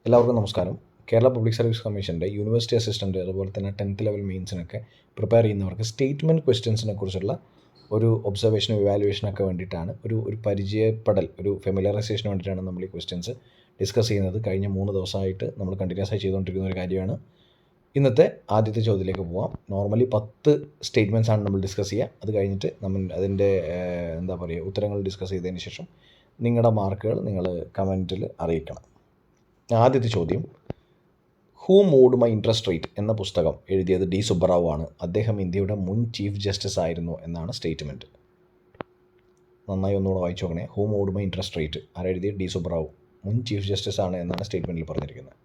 എല്ലാവർക്കും നമസ്കാരം. Kerala public service കമ്മീഷൻ്റെ യൂണിവേഴ്സിറ്റി അസിസ്റ്റൻറ്റ് അതുപോലെ തന്നെ 10th ലെവൽ മെയിൻസിനൊക്കെ പ്രിപ്പയർ ചെയ്യുന്നവർക്ക് സ്റ്റേറ്റ്മെൻറ്റ് ക്വസ്റ്റ്യൻസിനെ കുറിച്ചുള്ള ഒരു ഒബ്സർവേഷനും ഇവാലുവേഷനൊക്കെ വേണ്ടിയിട്ടാണ് ഒരു പരിചയപ്പെടൽ, ഒരു ഫെമിലറൈസേഷന് വേണ്ടിയിട്ടാണ് നമ്മൾ ഈ ക്വസ്റ്റ്യൻസ് ഡിസ്കസ് ചെയ്യുന്നത്. കഴിഞ്ഞ 3 ദിവസമായിട്ട് നമ്മൾ കണ്ടിന്യൂസ് ആയി ചെയ്തുകൊണ്ടിരിക്കുന്ന ഒരു കാര്യമാണ്. ഇന്നത്തെ ആദ്യത്തെ ചോദ്യത്തിലേക്ക് പോവാം. നോർമലി 10 സ്റ്റേറ്റ്മെൻറ്റ്സ് ആണ് നമ്മൾ ഡിസ്കസ് ചെയ്യുക. അത് കഴിഞ്ഞിട്ട് നമ്മൾ അതിൻ്റെ ഉത്തരങ്ങൾ ഡിസ്കസ് ചെയ്തതിന് ശേഷം നിങ്ങളുടെ മാർക്കുകൾ നിങ്ങൾ കമൻറ്റിൽ അറിയിക്കണം. ആദ്യത്തെ ചോദ്യം, who moved my interest rate എന്ന പുസ്തകം എഴുതിയത് ഡി സുബ്ബറാവു ആണ്. അദ്ദേഹം ഇന്ത്യയുടെ മുൻ ചീഫ് ജസ്റ്റിസ് ആയിരുന്നു എന്നാണ് സ്റ്റേറ്റ്മെൻറ്റ്. നന്നായി ഒന്നുകൂടെ വായിച്ചു നോക്കണേ. Who moved my interest rate ആരെഴുതിയത്? ഡി സുബ്ബറാവു, മുൻ ചീഫ് ജസ്റ്റിസ് ആണ് എന്നാണ് സ്റ്റേറ്റ്മെൻറ്റിൽ പറഞ്ഞിരിക്കുന്നത്.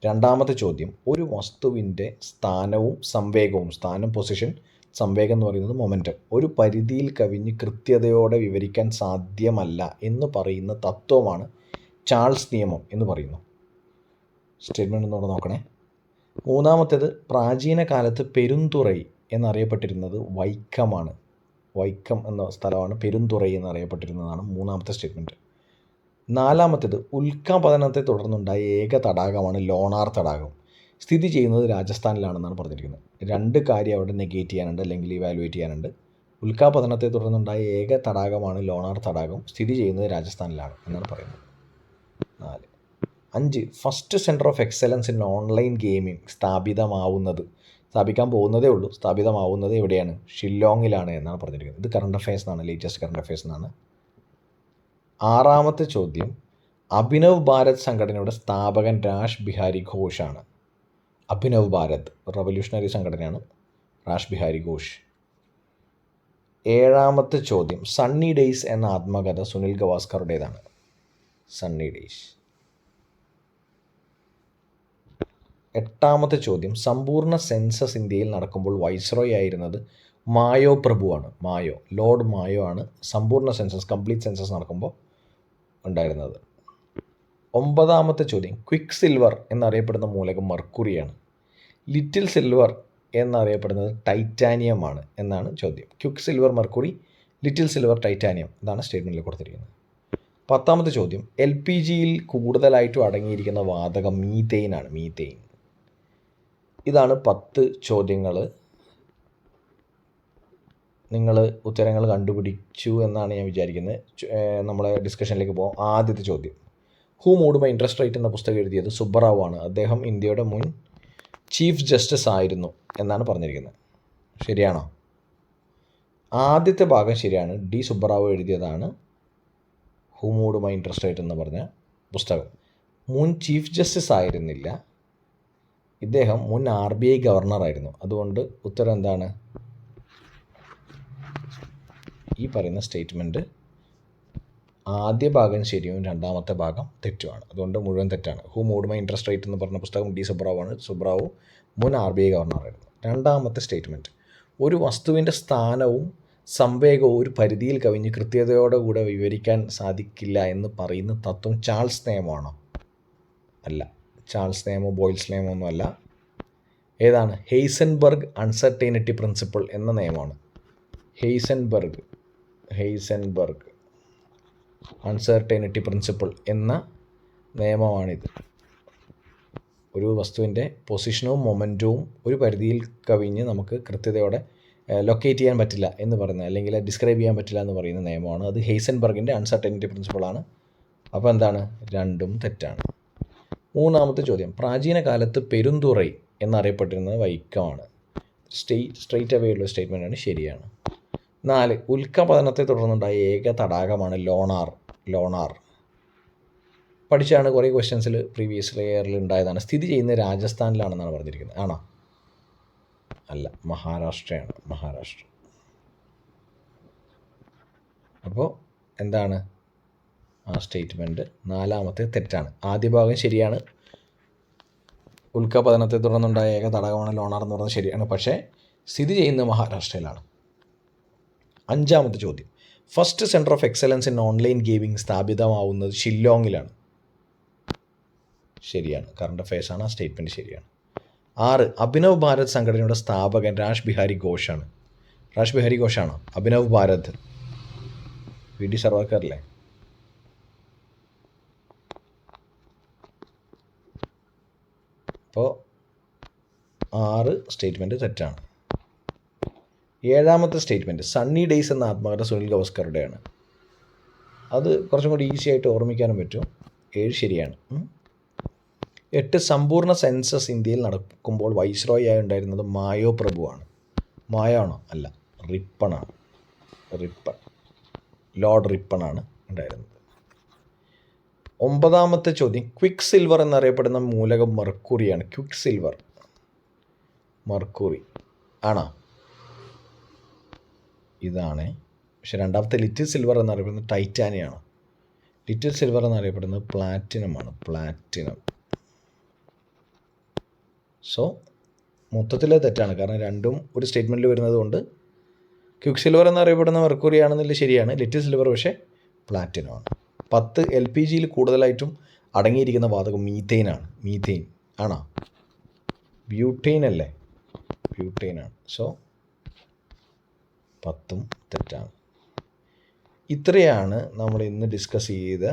രണ്ടാമത്തെ ചോദ്യം, ഒരു വസ്തുവിൻ്റെ സ്ഥാനവും സംവേഗവും, സ്ഥാനം പൊസിഷൻ, സംവേഗം എന്ന് പറയുന്നത് മൊമെൻറ്റം, ഒരു പരിധിയിൽ കവിഞ്ഞ് കൃത്യതയോടെ വിവരിക്കാൻ സാധ്യമല്ല എന്ന് പറയുന്ന തത്വമാണ് ചാൾസ് നിയമം എന്ന് പറയുന്നു. സ്റ്റേറ്റ്മെൻറ്റ് ഒന്നുകൂടെ നോക്കണേ. മൂന്നാമത്തേത്, പ്രാചീന കാലത്ത് പെരുന്തുറൈ എന്നറിയപ്പെട്ടിരുന്നത് വൈക്കമാണ്. വൈക്കം എന്ന സ്ഥലമാണ് പെരുന്തുറൈ എന്നറിയപ്പെട്ടിരുന്നതാണ് മൂന്നാമത്തെ സ്റ്റേറ്റ്മെൻറ്റ്. നാലാമത്തേത്, ഉൽക്കാപതനത്തെ തുടർന്നുണ്ടായ ഏക തടാകമാണ് ലോണാർ തടാകം. സ്ഥിതി ചെയ്യുന്നത് രാജസ്ഥാനിലാണെന്നാണ് പറഞ്ഞിരിക്കുന്നത്. 2 കാര്യം അവിടെ നെഗേറ്റ് ചെയ്യാനുണ്ട് അല്ലെങ്കിൽ ഇവാലുവേറ്റ് ചെയ്യാനുണ്ട്. ഉൽക്കാപതനത്തെ തുടർന്നുണ്ടായ ഏക തടാകമാണ് ലോണാർ തടാകം, സ്ഥിതി ചെയ്യുന്നത് രാജസ്ഥാനിലാണ് എന്നാണ് പറയുന്നത്. 4. 5. First centre of excellence in online gaming സ്ഥാപിക്കാൻ പോകുന്നതേ ഉള്ളൂ, സ്ഥാപിതമാവുന്നത് എവിടെയാണ്? ഷില്ലോങ്ങിലാണ് എന്നാണ് പറഞ്ഞിരിക്കുന്നത്. ഇത് കറണ്ട് അഫയേഴ്സ് എന്നാണ്, ലേറ്റസ്റ്റ് കറണ്ട് അഫയേഴ്സ് എന്നാണ്. ആറാമത്തെ ചോദ്യം, അഭിനവ് ഭാരത് സംഘടനയുടെ സ്ഥാപകൻ രാഷ് ബിഹാരി ഘോഷാണ്. അഭിനവ് ഭാരത് റവല്യൂഷണറി സംഘടനയാണ്, രാഷ് ബിഹാരി ഘോഷ്. 7ാമത്തെ ചോദ്യം, സണ്ണി ഡേയ്സ് എന്ന ആത്മകഥ സുനിൽ ഗവാസ്കറുടേതാണ്. സണ്ണി ഡേയ്സ്. 8ാമത്തെ ചോദ്യം, സമ്പൂർണ്ണ സെൻസസ് ഇന്ത്യയിൽ നടക്കുമ്പോൾ വൈസ്രോയ് ആയിരുന്നത് മായോ പ്രഭുവാണ്. ലോർഡ് മായോ ആണ് സമ്പൂർണ്ണ സെൻസസ്, കംപ്ലീറ്റ് സെൻസസ് നടക്കുമ്പോൾ ഉണ്ടായിരുന്നത്. 9ാമത്തെ ചോദ്യം, ക്വിക്ക് സിൽവർ എന്നറിയപ്പെടുന്ന മൂലകം മർക്കുറിയാണ്. ലിറ്റിൽ സിൽവർ എന്നറിയപ്പെടുന്നത് ടൈറ്റാനിയമാണ് എന്നാണ് ചോദ്യം. Quick silver മർക്കുറി, little silver titanium, ഇതാണ് സ്റ്റേറ്റ്മെൻറ്റിൽ കൊടുത്തിരിക്കുന്നത്. 10ാമത്തെ ചോദ്യം, LPGയിൽ കൂടുതലായിട്ടും അടങ്ങിയിരിക്കുന്ന വാതകം മീതെയിൻ ആണ്. മീതെയിൻ. ഇതാണ് 10 ചോദ്യങ്ങൾ. നിങ്ങൾ ഉത്തരങ്ങൾ കണ്ടുപിടിച്ചു എന്നാണ് ഞാൻ വിചാരിക്കുന്നത്. നമ്മളെ ഡിസ്കഷനിലേക്ക് പോകാം. ആദ്യത്തെ ചോദ്യം, who moved my interest rate എന്ന പുസ്തകം എഴുതിയത് സുബ്ബറാവു ആണ്. അദ്ദേഹം ഇന്ത്യയുടെ മുൻ ചീഫ് ജസ്റ്റിസ് ആയിരുന്നു എന്നാണ് പറഞ്ഞിരിക്കുന്നത്. ശരിയാണോ? ആദ്യത്തെ ഭാഗം ശരിയാണ്. ഡി സുബ്ബറാവു എഴുതിയതാണ് who moved my interest rate എന്ന് പറഞ്ഞ പുസ്തകം. മുൻ ചീഫ് ജസ്റ്റിസ് ആയിരുന്നില്ല, ഇദ്ദേഹം മുൻ RBI ഗവർണറായിരുന്നു. അതുകൊണ്ട് ഉത്തരം എന്താണ്? ഈ പറയുന്ന സ്റ്റേറ്റ്മെൻറ്റ് ആദ്യ ഭാഗം ശരിയും രണ്ടാമത്തെ ഭാഗം തെറ്റുമാണ്. അതുകൊണ്ട് മുഴുവൻ തെറ്റാണ്. Who moved my interest rate എന്ന് പറഞ്ഞ പുസ്തകം ഡി സുബ്ബറാവു ആണ്. സുബ്ബറാവു മുൻ RBI ഗവർണറായിരുന്നു. രണ്ടാമത്തെ സ്റ്റേറ്റ്മെൻറ്റ്, ഒരു വസ്തുവിൻ്റെ സ്ഥാനവും സംവേഗവും ഒരു പരിധിയിൽ കവിഞ്ഞ് കൃത്യതയോടുകൂടെ വിവരിക്കാൻ സാധിക്കില്ല എന്ന് പറയുന്ന തത്വം ചാൾസ് നിയമമാണോ? അല്ല. ചാൾസ് നിയമോ ബോയിൽസ് നിയമോ ഒന്നുമല്ല. ഏതാണ്? ഹെയ്സൻബർഗ് അൺസർട്ടൈനിറ്റി പ്രിൻസിപ്പിൾ എന്ന നിയമമാണ്. ഹെയ്സൻബർഗ് അൺസർട്ടൈനിറ്റി പ്രിൻസിപ്പിൾ എന്ന നിയമമാണിത്. ഒരു വസ്തുവിൻ്റെ പൊസിഷനും മൊമെൻറ്റവും ഒരു പരിധിയിൽ കവിഞ്ഞ് നമുക്ക് കൃത്യതയോടെ ലൊക്കേറ്റ് ചെയ്യാൻ പറ്റില്ല എന്ന് പറയുന്ന, അല്ലെങ്കിൽ ഡിസ്ക്രൈബ് ചെയ്യാൻ പറ്റില്ല എന്ന് പറയുന്ന നിയമമാണ്. അത് ഹെയ്സൻബർഗിൻ്റെ അൺസർട്ടൈനിറ്റി പ്രിൻസിപ്പിളാണ്. അപ്പോൾ എന്താണ്? രണ്ടും തെറ്റാണ്. 3ാമത്തെ ചോദ്യം, പ്രാചീന കാലത്ത് പെരുന്തുറൈ എന്നറിയപ്പെട്ടിരുന്നത് വൈക്കമാണ്. സ്ട്രെയിറ്റ് അവേ ഉള്ള സ്റ്റേറ്റ്മെൻറ്റാണ്, ശരിയാണ്. 4, ഉൽക്കപതനത്തെ തുടർന്നുണ്ടായ ഏക തടാകമാണ് ലോണാർ. പഠിച്ചാണ്, കുറേ ക്വസ്റ്റ്യൻസിൽ പ്രീവിയസ് ഇയറിൽ ഉണ്ടായതാണ്. സ്ഥിതി ചെയ്യുന്നത് രാജസ്ഥാനിലാണെന്നാണ് പറഞ്ഞിരിക്കുന്നത്. ആണോ? അല്ല, മഹാരാഷ്ട്രയാണ്. മഹാരാഷ്ട്ര. അപ്പോൾ എന്താണ് ആ സ്റ്റേറ്റ്മെൻറ്റ്? 4ാമത്തെ തെറ്റാണ്. ആദ്യ ഭാഗം ശരിയാണ്. ഉൽക്കപതനത്തെ തുടർന്നുണ്ടായ ഏക തടാകമാണ് ലോണാർ എന്ന് പറയുന്നത് ശരിയാണ്. പക്ഷേ സ്ഥിതി ചെയ്യുന്നത് മഹാരാഷ്ട്രയിലാണ്. 5ാമത്തെ ചോദ്യം, first centre of excellence in online gaming സ്ഥാപിതമാവുന്നത് ഷില്ലോങ്ങിലാണ്. ശരിയാണ്. കറണ്ട് അഫയേഴ്സ് ആണ്. ആ സ്റ്റേറ്റ്മെൻറ്റ് ശരിയാണ്. 6, അഭിനവ് ഭാരത് സംഘടനയുടെ സ്ഥാപകൻ രാഷ് ബിഹാരി ഘോഷാണ്. രാഷ് ബിഹാരി ഘോഷാണ് അഭിനവ് ഭാരത്. VD സർവാക്കറില്ലേ? അപ്പോൾ 6 സ്റ്റേറ്റ്മെൻറ്റ് തെറ്റാണ്. 7ാമത്തെ സ്റ്റേറ്റ്മെൻറ്റ് സണ്ണി ഡേയ്സ് എന്ന ആത്മകഥ സുനിൽ ഗവാസ്കറുടെയാണ്. അത് കുറച്ചും കൂടി ഈസി ആയിട്ട് ഓർമ്മിക്കാനും പറ്റും. 7 ശരിയാണ്. 8 സമ്പൂർണ്ണ സെൻസസ് ഇന്ത്യയിൽ നടക്കുമ്പോൾ വൈസ്രോയി ആയി ഉണ്ടായിരുന്നത് മായോ പ്രഭുവാണ്. മായോ ആണോ? അല്ല, റിപ്പണാണ്. റിപ്പൺ, ലോർഡ് റിപ്പണാണ് ഉണ്ടായിരുന്നത്. 9ാമത്തെ ചോദ്യം ക്വിക്ക് സിൽവർ എന്നറിയപ്പെടുന്ന മൂലകം മെർക്കുറിയാണ്. ക്വിക്ക് സിൽവർ മെർക്കുറി ആണോ? ഇതാണ്. പക്ഷെ 2ാമത്തെ ലിറ്റിൽ സിൽവർ എന്നറിയപ്പെടുന്നത് ടൈറ്റാനിയാണ്. ലിറ്റിൽ സിൽവർ എന്നറിയപ്പെടുന്നത് പ്ലാറ്റിനമാണ്. പ്ലാറ്റിനം. സോ മൊത്തത്തിൽ തെറ്റാണ്, കാരണം രണ്ടും ഒരു സ്റ്റേറ്റ്മെൻറ്റിൽ വരുന്നത് കൊണ്ട് ക്വിക്ക് സിൽവർ എന്നറിയപ്പെടുന്ന മെർക്കുറി ആണെന്നില്ല ശരിയാണ്. ലിറ്റിൽ സിൽവർ പക്ഷേ പ്ലാറ്റിനമാണ്. 10 LPGയിൽ കൂടുതലായിട്ടും അടങ്ങിയിരിക്കുന്ന വാതകം മീഥെയിനാണ്. മീഥെയിൻ ആണോ? ബ്യൂട്ടെയിൻ അല്ലേ? ബ്യൂട്ടെയിനാണ്. സോ 10ഉം തെറ്റാണ്. ഇത്രയാണ് നമ്മൾ ഇന്ന് ഡിസ്കസ് ചെയ്ത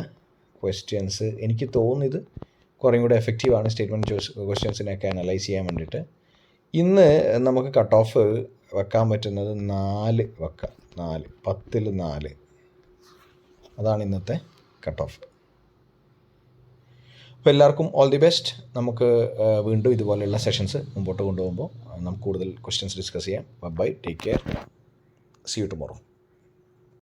ക്വസ്റ്റ്യൻസ്. എനിക്ക് തോന്നിയത് കുറേയും കൂടെ എഫക്റ്റീവാണ് സ്റ്റേറ്റ്മെൻറ്റ് ക്വസ്റ്റ്യൻസിനെയൊക്കെ അനലൈസ് ചെയ്യാൻ വേണ്ടിയിട്ട്. ഇന്ന് നമുക്ക് കട്ട് ഓഫ് വെക്കാൻ പറ്റുന്നത് 4 വെക്കാം. 4, 10ൽ 4. അതാണ് ഇന്നത്തെ കട്ട് ഓഫ്. അപ്പോൾ എല്ലാവർക്കും ഓൾ ദി ബെസ്റ്റ്. നമുക്ക് വീണ്ടും ഇതുപോലെയുള്ള സെഷൻസ് മുമ്പോട്ട് കൊണ്ടുപോകുമ്പോൾ നമുക്ക് കൂടുതൽ ക്വസ്റ്റ്യൻസ് ഡിസ്കസ് ചെയ്യാം. Bye, take care, see you tomorrow.